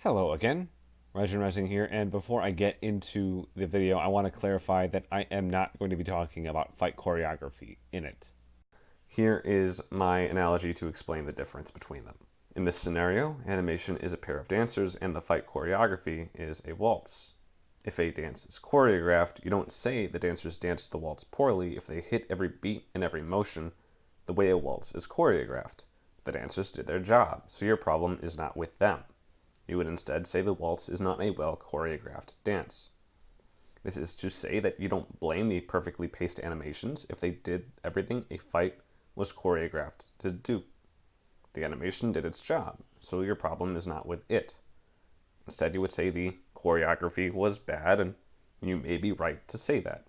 Hello again, Rising here, and before I get into the video, I want to clarify that I am not going to be talking about fight choreography in it. Here is my analogy to explain the difference between them. In this scenario, animation is a pair of dancers and the fight choreography is a waltz. If a dance is choreographed, you don't say the dancers danced the waltz poorly if they hit every beat and every motion the way a waltz is choreographed. The dancers did their job, so your problem is not with them. You would instead say the waltz is not a well choreographed dance. This is to say that you don't blame the perfectly paced animations if they did everything a fight was choreographed to do. The animation did its job, so your problem is not with it. Instead, you would say the choreography was bad, and you may be right to say that.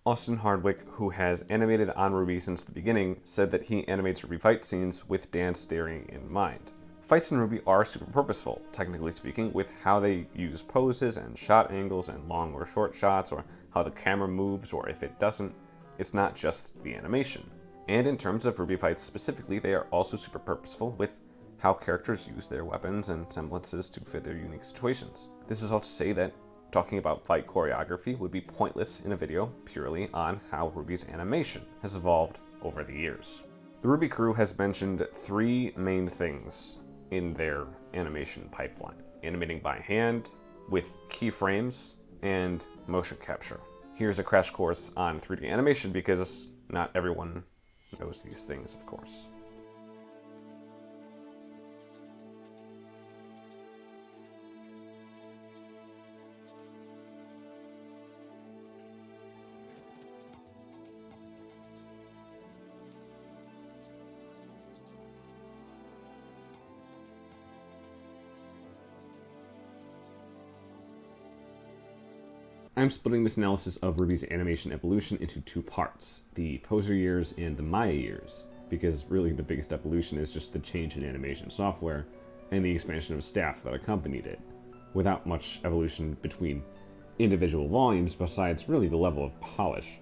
Austin Hardwick, who has animated on RWBY since the beginning, said that he animates RWBY fight scenes with dance theory in mind. Fights in RWBY are super purposeful, technically speaking, with how they use poses and shot angles and long or short shots, or how the camera moves, or if it doesn't, it's not just the animation. And in terms of RWBY fights specifically, they are also super purposeful with how characters use their weapons and semblances to fit their unique situations. This is all to say that talking about fight choreography would be pointless in a video purely on how RWBY's animation has evolved over the years. The RWBY crew has mentioned three main things in their animation pipeline: animating by hand, with keyframes, and motion capture. Here's a crash course on 3D animation because not everyone knows these things, of course. I'm splitting this analysis of RWBY's animation evolution into two parts, the Poser years and the Maya years, because really the biggest evolution is just the change in animation software and the expansion of staff that accompanied it, without much evolution between individual volumes besides really the level of polish.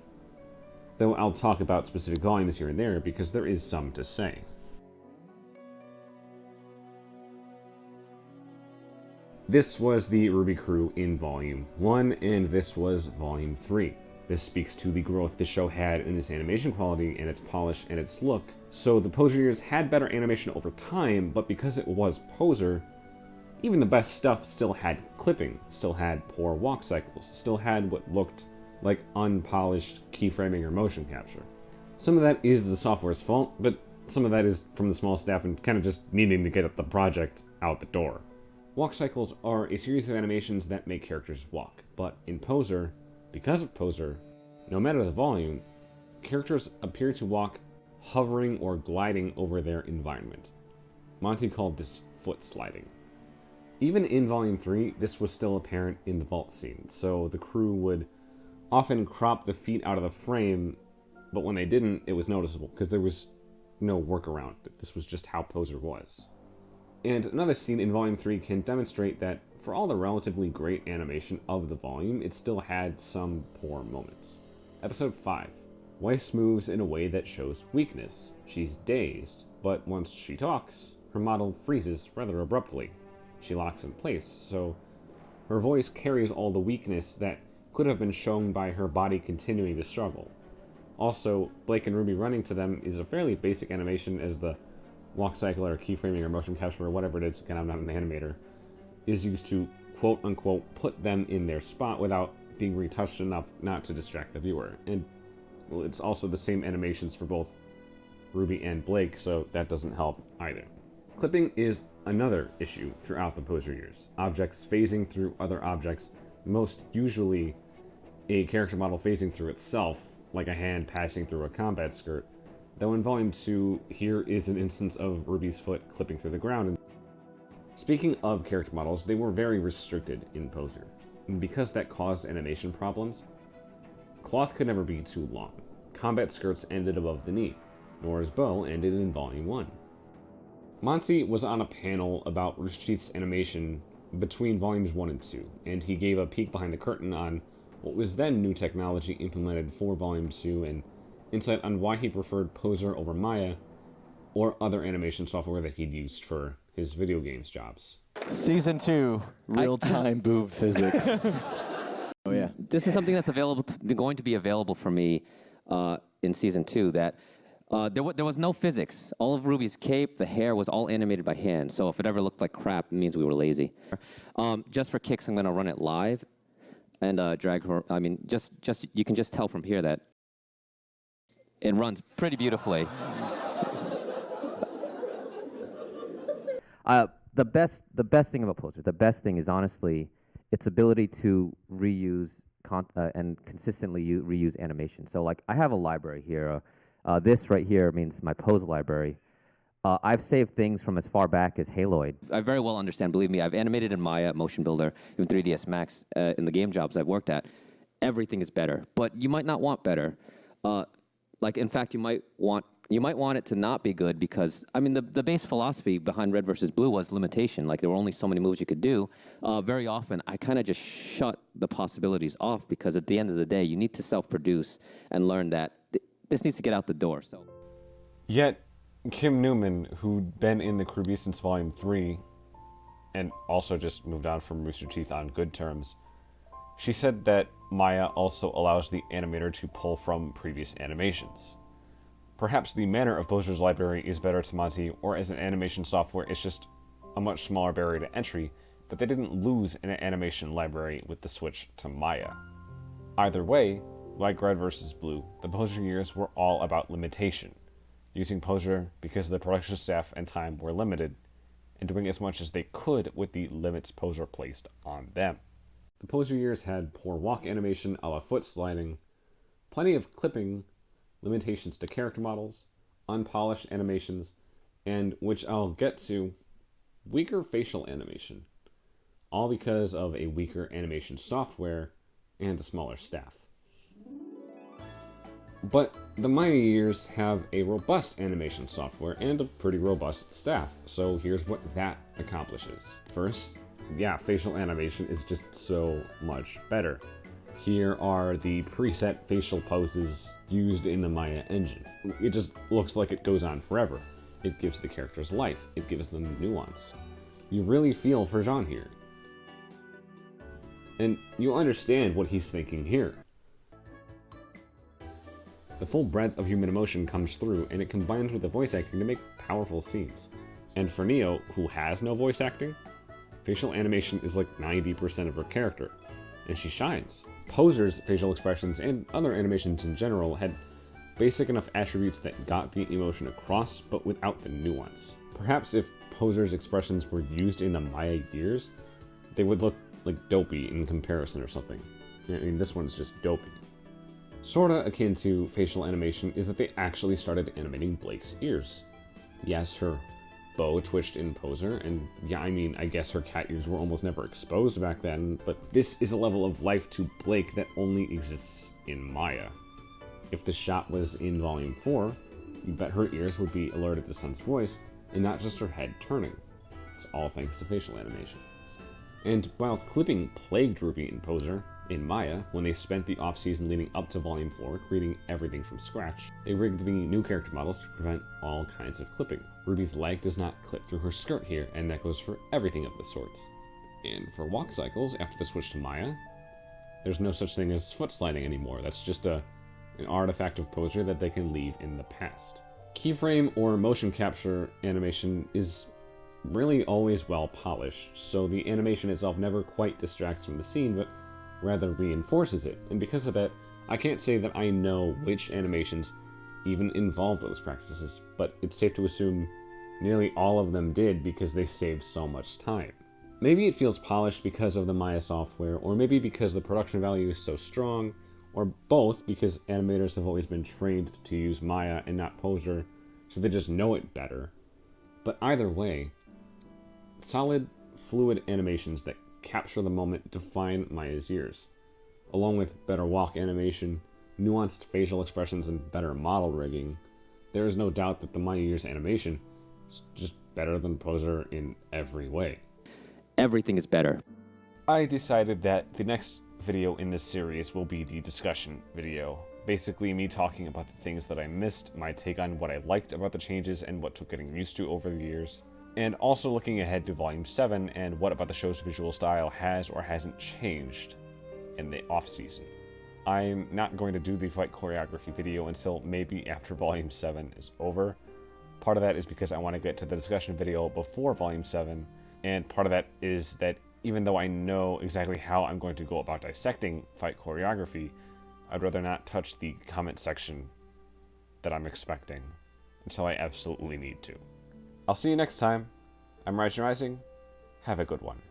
Though I'll talk about specific volumes here and there because there is some to say. This was the RWBY crew in Volume 1, and this was Volume 3. This speaks to the growth the show had in its animation quality and its polish and its look. So the Poser years had better animation over time, but because it was Poser, even the best stuff still had clipping, still had poor walk cycles, still had what looked like unpolished keyframing or motion capture. Some of that is the software's fault, but some of that is from the small staff and kind of just needing to get the project out the door. Walk cycles are a series of animations that make characters walk, but in Poser, because of Poser, no matter the volume, characters appear to walk hovering or gliding over their environment. Monty called this foot sliding. Even in Volume 3, this was still apparent in the vault scene, so the crew would often crop the feet out of the frame, but when they didn't, it was noticeable, because there was no workaround. This was just how Poser was. And another scene in Volume 3 can demonstrate that for all the relatively great animation of the volume, it still had some poor moments. Episode 5. Weiss moves in a way that shows weakness. She's dazed, but once she talks, her model freezes rather abruptly. She locks in place, so her voice carries all the weakness that could have been shown by her body continuing to struggle. Also, Blake and RWBY running to them is a fairly basic animation, as the walk cycle or keyframing or motion capture or whatever it is, again I'm not an animator, is used to quote-unquote put them in their spot without being retouched enough not to distract the viewer. And well, it's also the same animations for both RWBY and Blake, so that doesn't help either. Clipping is another issue throughout the Poser years. Objects phasing through other objects, most usually a character model phasing through itself, like a hand passing through a combat skirt. Though in Volume 2, here is an instance of RWBY's foot clipping through the ground. Speaking of character models, they were very restricted in Poser. And because that caused animation problems, cloth could never be too long. Combat skirts ended above the knee. Nora's bow ended in Volume 1. Monty was on a panel about Rooster Teeth's animation between Volumes 1 and 2, and he gave a peek behind the curtain on what was then new technology implemented for Volume 2 and insight on why he preferred Poser over Maya or other animation software that he'd used for his video games jobs. Season 2, real-time boob physics. Oh yeah. This is something that's going to be available for me in season 2. That there was no physics. All of Ruby's cape, the hair was all animated by hand. So if it ever looked like crap, it means we were lazy. Just for kicks, I'm gonna run it live and drag her. I mean, you can just tell from here that it runs pretty beautifully. The best thing about Poser, the best thing is honestly its ability to reuse and consistently reuse animation. So like I have a library here. This right here means my pose library. I've saved things from as far back as Haloid. I very well understand, believe me, I've animated in Maya, Motion Builder, even 3ds Max in the game jobs I've worked at. Everything is better, but you might not want better. Like in fact, you might want it to not be good because, I mean, the base philosophy behind Red versus Blue was limitation. Like, there were only so many moves you could do. Very often, I kind of just shut the possibilities off because at the end of the day, you need to self-produce and learn that this needs to get out the door. So, Yet, Kim Newman, who'd been in the crew since Volume 3, and also just moved on from Rooster Teeth on good terms, she said that Maya also allows the animator to pull from previous animations. Perhaps the manner of Poser's library is better to Monty, or as an animation software, it's just a much smaller barrier to entry, but they didn't lose an animation library with the switch to Maya. Either way, like Red vs. Blue, the Poser years were all about limitation, using Poser because the production staff and time were limited, and doing as much as they could with the limits Poser placed on them. The Poser years had poor walk animation a la foot sliding, plenty of clipping, limitations to character models, unpolished animations, and, which I'll get to, weaker facial animation. All because of a weaker animation software and a smaller staff. But the Maya years have a robust animation software and a pretty robust staff, so here's what that accomplishes. First, yeah, facial animation is just so much better. Here are the preset facial poses used in the Maya engine. It just looks like it goes on forever. It gives the characters life. It gives them nuance. You really feel for Jean here. And you'll understand what he's thinking here. The full breadth of human emotion comes through, and it combines with the voice acting to make powerful scenes. And for Neo, who has no voice acting, facial animation is like 90% of her character, and she shines. Poser's facial expressions and other animations in general had basic enough attributes that got the emotion across, but without the nuance. Perhaps if Poser's expressions were used in the Maya years, they would look like dopey in comparison or something. I mean, this one's just dopey. Sorta akin to facial animation is that they actually started animating Blake's ears. Yes, her bow twitched in Poser, and yeah, I mean, I guess her cat ears were almost never exposed back then, but this is a level of life to Blake that only exists in Maya. If the shot was in Volume 4, you bet her ears would be alerted to Sun's voice, and not just her head turning. It's all thanks to facial animation. And while clipping plagued Ruby and Poser, in Maya, when they spent the off-season leading up to Volume 4 creating everything from scratch, they rigged the new character models to prevent all kinds of clipping. Ruby's leg does not clip through her skirt here, and that goes for everything of the sort. And for walk cycles, after the switch to Maya, there's no such thing as foot sliding anymore. That's just an artifact of Poser that they can leave in the past. Keyframe or motion capture animation is really always well polished, so the animation itself never quite distracts from the scene, but rather reinforces it, and because of that, I can't say that I know which animations even involved those practices, but it's safe to assume nearly all of them did because they saved so much time. Maybe it feels polished because of the Maya software, or maybe because the production value is so strong, or both because animators have always been trained to use Maya and not Poser, so they just know it better. But either way, solid, fluid animations that capture the moment define Maya's years. Along with better walk animation, nuanced facial expressions, and better model rigging, there is no doubt that the Maya years animation is just better than Poser in every way. Everything is better. I decided that the next video in this series will be the discussion video. Basically me talking about the things that I missed, my take on what I liked about the changes and what took getting used to over the years. and also looking ahead to Volume 7 and what about the show's visual style has or hasn't changed in the off-season. I'm not going to do the fight choreography video until maybe after Volume 7 is over. Part of that is because I want to get to the discussion video before Volume 7, and part of that is that even though I know exactly how I'm going to go about dissecting fight choreography, I'd rather not touch the comment section that I'm expecting until I absolutely need to. I'll see you next time. I'm Rising. Have a good one.